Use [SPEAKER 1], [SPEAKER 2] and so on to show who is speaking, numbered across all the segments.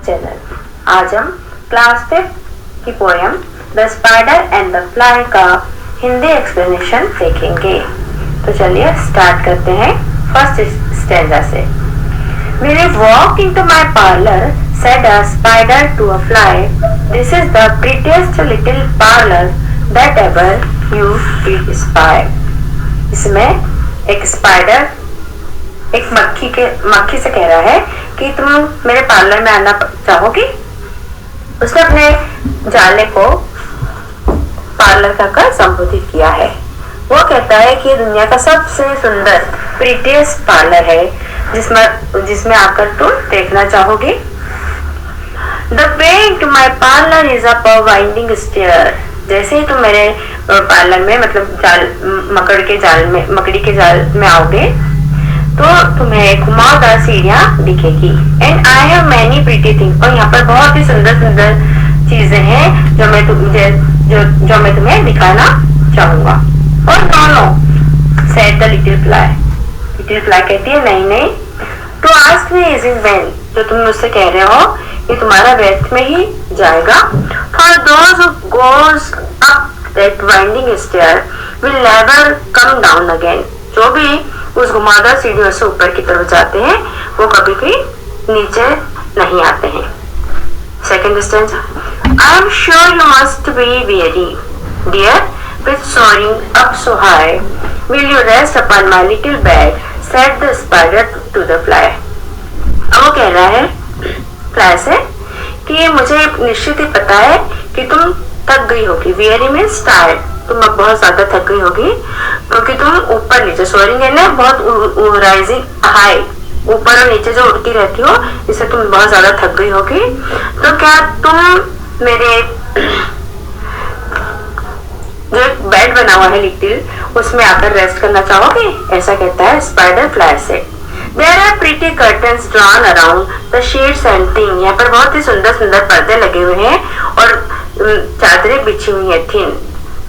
[SPEAKER 1] Channel. आज हम class 5 की poem the spider and the fly का हिंदी एक्सप्लेनेशन देखेंगे। तो चलिए स्टार्ट करते हैं फर्स्ट स्टैंजा से। Will you walk into my parlor? Said a spider to a fly. This is the prettiest little parlor that ever you did spy. इसमें एक spider एक मक्खी से कह रहा है कि तुम मेरे पार्लर में आना चाहोगी। उसने अपने जाले को पार्लर कहकर संबोधित किया है। वो कहता है कि दुनिया का सबसे सुंदर प्रीटियस्ट पार्लर है जिसमें आकर तुम देखना चाहोगी। The way into my parlor is up a winding stair. जैसे ही तुम मेरे पार्लर में मतलब मकड़ी के जाल में आओगे तो तुम्हें घुमावदार सीढ़ियां दिखेगी। And I have many pretty things, और यहाँ पर बहुत ही सुंदर सुंदर चीजें हैं जो मैं तुम्हें दिखाना चाहूंगा। और no said the little fly कहती है नहीं to ask me is in vain, जो तुम मुझसे कह रहे हो ये तुम्हारा व्यर्थ में ही जाएगा। For those who goes up that winding stair will never come down again, जो भी उस घुमावदार सीढ़ियों से ऊपर की तरफ जाते हैं वो कभी भी नीचे नहीं आते हैं। Second stanza. I am sure you must be weary dear with soaring up so high, will you rest upon my little bed, said the spider to the fly. अब वो कह रहा है फ्लाई से कि मुझे निश्चित ही पता है कि तुम थक गई होगी। वेरी मीन्स टायर्ड, तुम अब बहुत ज्यादा थक गई होगी क्योंकि तुम ऊपर नीचे सोअरिंग है ना, बहुत राइजिंग हाई, ऊपर और नीचे जो उड़ती रहती हो, इससे तुम बहुत ज्यादा थक गई होगी। तो क्या तुम मेरे जो एक बेड बना हुआ है लिटिल, उसमें आकर रेस्ट करना चाहोगे? ऐसा कहता है स्पाइडर फ्लाई से। There are pretty curtains drawn around the sheets and thing. यहाँ पर बहुत ही सुंदर सुंदर पर्दे लगे हुए हैं और चादरें बिछी हुई है थिन,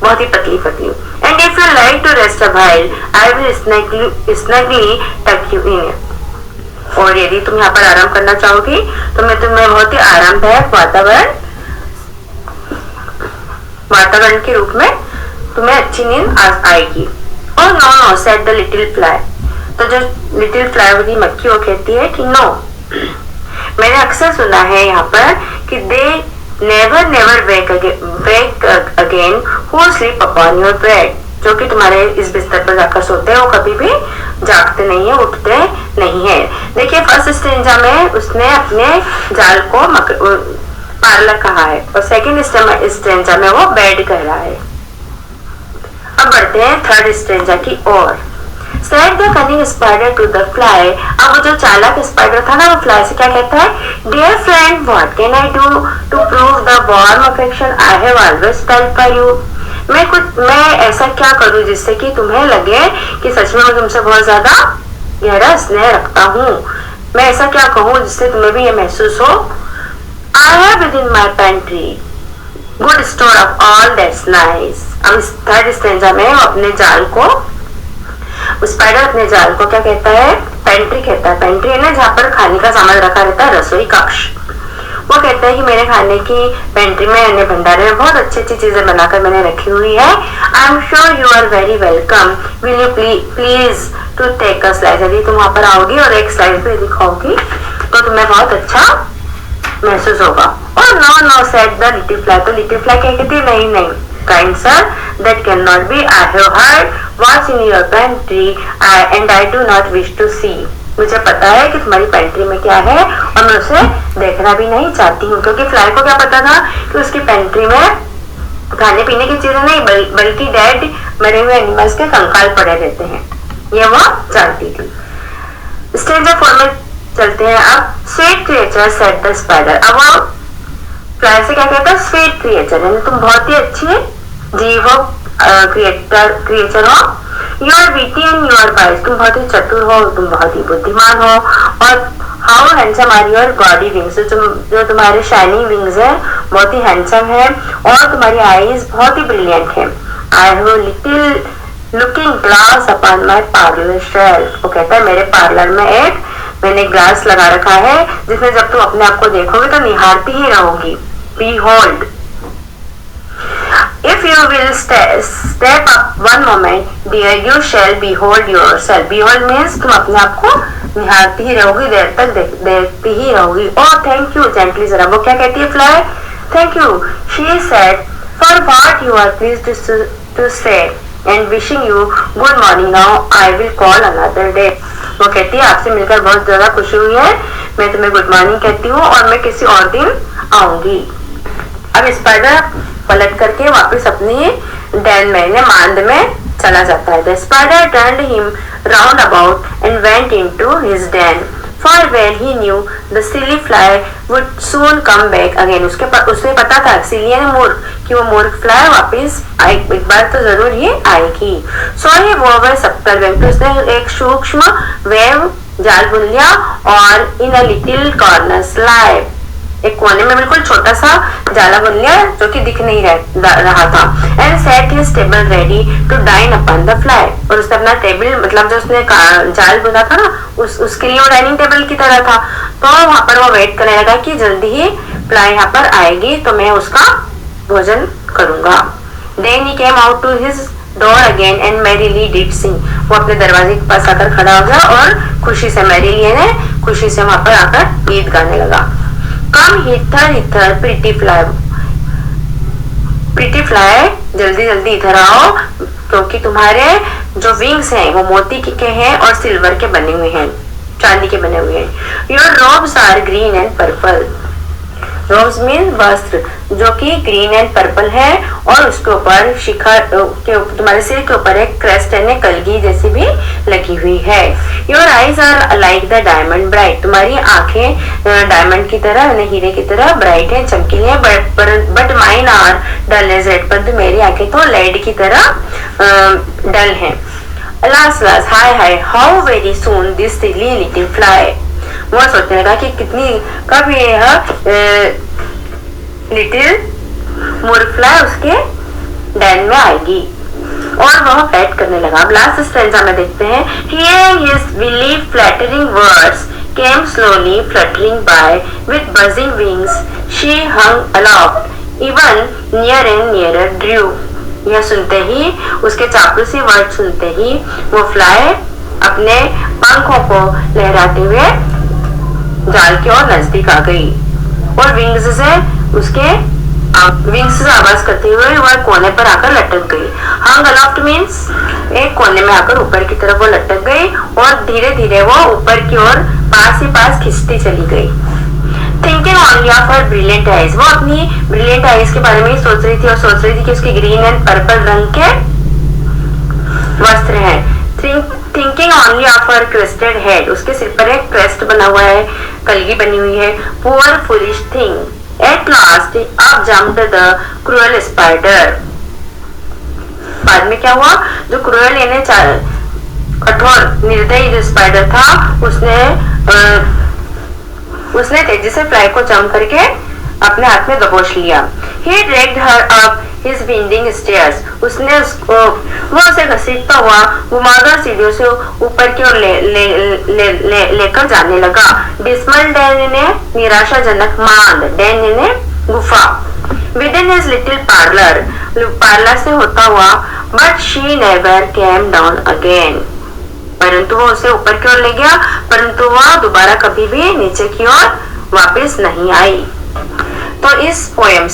[SPEAKER 1] बहुत ही पतली पतली। And if you like to rest a while I will snugly tuck you in. और यदि तुम यहाँ पर आराम करना चाहोगी तो मैं तुम्हें बहुत ही आरामदायक वातावरण के रूप में तुम्हें अच्छी नींद आएगी। और no said the little fly, तो जो लिटिल फ्लाई वाली मक्खी वो कहती है कि नो, मैंने अक्सर सुना है यहाँ पर कि they never wake again who sleep upon your bed, जो कि तुम्हारे इस बिस्तर पर जाकर सोते हैं वो कभी भी जागते नहीं है, उठते नहीं है। देखिए फर्स्ट स्टेंजा में उसने अपने जाल को पार्लर कहा है और सेकंड स्टेंजा में वो बेड कह रहा है। अब बढ़ते हैं थर्ड स्टेंजा की ओर। Said the cunning spider to the fly. अब वो जो चालाक स्पाइडर था ना, वो फ्लाई से क्या कहता है? Dear friend, what can I do to prove the warm affection I have always felt for you? मैं ऐसा क्या करूं जिससे कि तुम्हें लगे कि सच में मैं तुमसे बहुत ज्यादा गहरा स्नेह रखता हूँ। मैं ऐसा क्या कहूँ जिससे तुम्हें भी ये महसूस हो? I have within my pantry good store of all that's nice. अब इस थर्ड स्टेंजा में वो अपने जाल को, स्पाइडर अपने जाल को क्या कहता है? पेंट्री कहता है। पेंट्री है ना जहाँ पर खाने का सामान रखा रहता है, रसोई कक्ष। वो कहता है कि मेरे खाने की पेंट्री में, अन्य भंडारे में बहुत अच्छी अच्छी चीजें बनाकर मैंने रखी हुई है। I am sure you are very welcome, will you please to take a slice. यदि तुम वहां पर आओगी और एक स्लाइस भी दिखाओगी तो तुम्हें बहुत अच्छा महसूस होगा। और no said the little fly, तो लिटिल फ्लाई क्या कहती है? नहीं kind sir, that cannot be. I have heard what's in your pantry and I do not wish to see. मुझे पता है कि तुम्हारी पेंट्री में क्या है और मैं उसे देखना भी नहीं चाहती हूँ, क्योंकि फ्लाई को क्या पता था कि उसकी पेंट्री में खाने पीने की चीजें नहीं बल्कि डेड मरे हुए एनिमल्स के कंकाल पड़े रहते हैं, ये वो जानती थी। स्टेज 4 में चलते हैं अब। Sweet creature said the spider. अब वो फ्लाई से क्या कहता है? स्वीट क्रिएचर, यानी तुम बहुत ही अच्छी जीव हो, क्रिएचर हो। You are witty and you are wise, तुम बहुत ही चतुर हो, तुम बहुत ही बुद्धिमान हो। और how handsome are your gaudy wings, जो तुम्हारे शाइनिंग विंग्स है बहुत ही हैंडसम है और तुम्हारी आईज बहुत ही ब्रिलियंट है। I have little looking glass upon my parlour shelf. वो कहता है मेरे पार्लर में एक मैंने ग्लास लगा रखा है जिसमें जब तुम अपने आप को देखोगे तो निहारती ही रहोगी। Behold. If you will step up one moment, dear, you shall behold yourself. Behold means तुम अपने आप को निहारती ही रहोगी, देर तक देखती ही रहोगी। Oh, thank you, gently जरा। वो क्या कहती है fly? Thank you, she said, for what you are pleased to say, and wishing you good morning. Now I will call another day. वो कहती है आपसे मिलकर बहुत ज्यादा खुशी हुई है, मैं तुम्हें गुड मॉर्निंग कहती हूँ और मैं किसी और दिन आऊंगी। अब स्पाइडर पलट करके वापस अपनी डैन में मांद में चला जाता है। The spider turned him round about and went into his den. For well he knew the silly fly would soon come back again. उसे पता था silly यानी मूर्ख कि वो मूर्ख फ्लाई वापस एक बार तो जरूर ही आएगी। So he wove a subtle web. तो उसने एक सूक्ष्म वेव जाल बुन लिया और in a little corner slide, एक कोने में बिल्कुल छोटा सा जाला बुन लिया जो कि दिख नहीं रहा था। And set his table ready to dine upon the fly, और उसने अपना टेबल मतलब जो उसने जाल बुना था ना उसके लिए वो डाइनिंग टेबल की तरह था। तो वहां पर वो वेट करने लगा कि जल्दी ही फ्लाई यहाँ पर आएगी तो मैं उसका भोजन करूंगा। Then he came out to his door again and merrily did sing. वो अपने दरवाजे के पास आकर खड़ा हो गया और खुशी से मैरीली ने खुशी से वहां पर आकर गीत गाने लगा। Come hither pretty fly, जल्दी जल्दी इधर आओ क्योंकि तुम्हारे जो विंग्स हैं वो मोती के हैं और सिल्वर के बने हुए हैं, चांदी के बने हुए हैं। Your robes are green and purple. Ropes mean वस्त्र जो कि ग्रीन एंड पर्पल है और उसके ऊपर शिखर के तुम्हारे सिर के ऊपर एक क्रेस्ट यानी कलगी जैसी भी लगी हुई है। Your eyes are like the diamond bright, तुम्हारी आंखें डायमंड की तरह यानी हीरे की तरह ब्राइट है, चमकीली है। But mine are dull as lead, परंतु मेरी आंखें तो लेड की तरह डल हैं। अलास लास हाय हाय how very soon this silly little fly. वो सोचने लगा कि कितनी कब यह लिटिल मूर्ख फ्लाई उसके डैन में आएगी और वह बैट करने लगा। अब लास्ट स्टेंजा में देखते हैं Hearing his belief flattering words came slowly fluttering by with buzzing wings. She hung aloft, even near and nearer drew. यह सुनते ही उसके चापलूसी वर्ड सुनते ही वो फ्लाई अपने पंखों को लहराते हुए जाल की ओर नजदीक आ गई और विंग्स से आवाज करते हुए वह कोने पर आकर लटक गई। हंग अलोफ्ट मीन्स एक कोने में आकर ऊपर की तरफ वो लटक गई और धीरे धीरे वो ऊपर की ओर पास ही पास खिंचती चली गई। Thinking only of her brilliant eyes, वो अपनी ब्रिलियंट आइज के बारे में ही सोच रही थी और सोच रही थी कि उसके ग्रीन एंड पर्पल रंग के वस्त्र हैं। Thinking only of her crested head, उसके सिर पर एक क्रेस्ट बना हुआ है, कलगी बनी हुई है। Poor foolish thing at last up jumped the cruel spider. बाद में क्या हुआ, जो क्रूअल यानी कठोर निर्दयी जो स्पाइडर था उसने तेजी से फ्लाई को जम करके अपने हाथ में दबोच लिया। He dragged her up his winding stairs. वो उसे घसीटता हुआ घुमावदार सीढ़ियों से ऊपर की ओर लेकर जाने लगा। डिस्मल डैन ने निराशाजनक मांद, डैन ने गुफा। Within his little parlor से होता हुआ, but she never came down again. परंतु वो उसे ऊपर की ओर ले गया, परंतु वह दोबारा कभी भी नीचे की ओर वापस नहीं आई। तो इस पोएम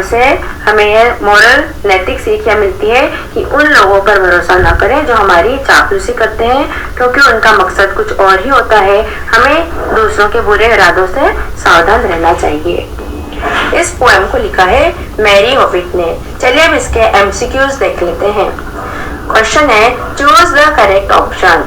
[SPEAKER 1] से हमें यह मोरल नैतिक सीख यह मिलती है कि उन लोगों पर भरोसा न करें जो हमारी चापलूसी करते हैं, क्योंकि उनका मकसद कुछ और ही होता है। हमें दूसरों के बुरे इरादों से सावधान रहना चाहिए। इस पोएम को लिखा है मैरी हॉबिट ने। चलिए अब इसके एमसीक्यूज देख लेते हैं। क्वेश्चन है चूज द करेक्ट ऑप्शन।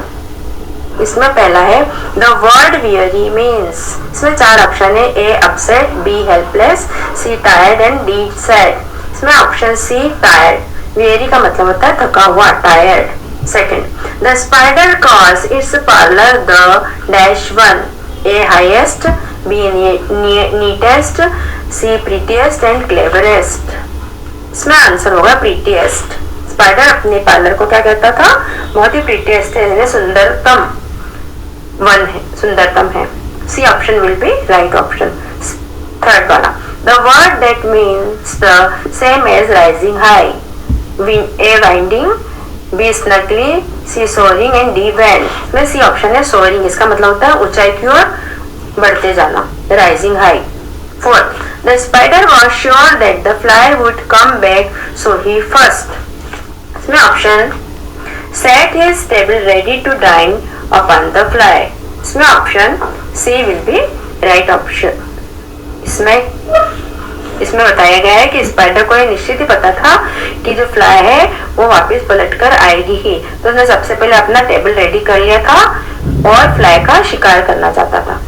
[SPEAKER 1] इसमें पहला है द वर्ड वियरी मीन्स। इसमें 4 ऑप्शन है, A upset, B helpless, C tired and D sad. इसमें ऑप्शन सी टायर्ड। वियरी का मतलब होता है थका हुआ, tired. Second the spider calls its parlour the dash one. A highest, B neatest, C prettiest and cleverest. इसमें answer होगा prettiest. Spider अपने पार्लर को क्या कहता था, बहुत ही प्रीटीएस्ट है, सुंदरतम वन है, सुंदरतम है। C option will be right option. Third वाला, the word that means the same as rising high, A winding, B snugly, C soaring and D bend. में सी ऑप्शन है सोअरिंग, इसका मतलब होता है ऊंचाई की ओर बढ़ते जाना, rising high. Fourth, the spider was sure that the fly would come back so he first. इसमें option set his table ready to dine upon the fly. इसमें option C will be right option. इसमें बताया गया है कि spider को यह निश्चित ही पता था कि जो फ्लाई है वो वापस पलटकर आएगी ही, तो उसने सबसे पहले अपना टेबल रेडी कर लिया था और फ्लाई का शिकार करना चाहता था।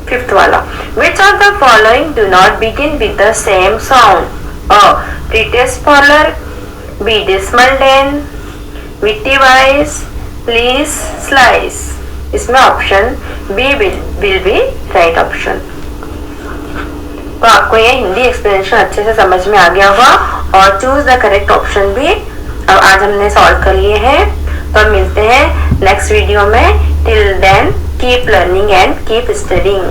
[SPEAKER 1] फिफ्थ वाला, which of the following do not begin with the same sound? A. Prettiest parlor, B. Dismal den, witty wise, please slice। इसमें option B will be right option। तो आपको ये हिंदी एक्सप्लेनेशन अच्छे से समझ में आ गया होगा और चूज द करेक्ट ऑप्शन भी अब आज हमने सॉल्व कर लिए हैं। तो अब मिलते हैं नेक्स्ट वीडियो में। Till then keep learning and keep studying.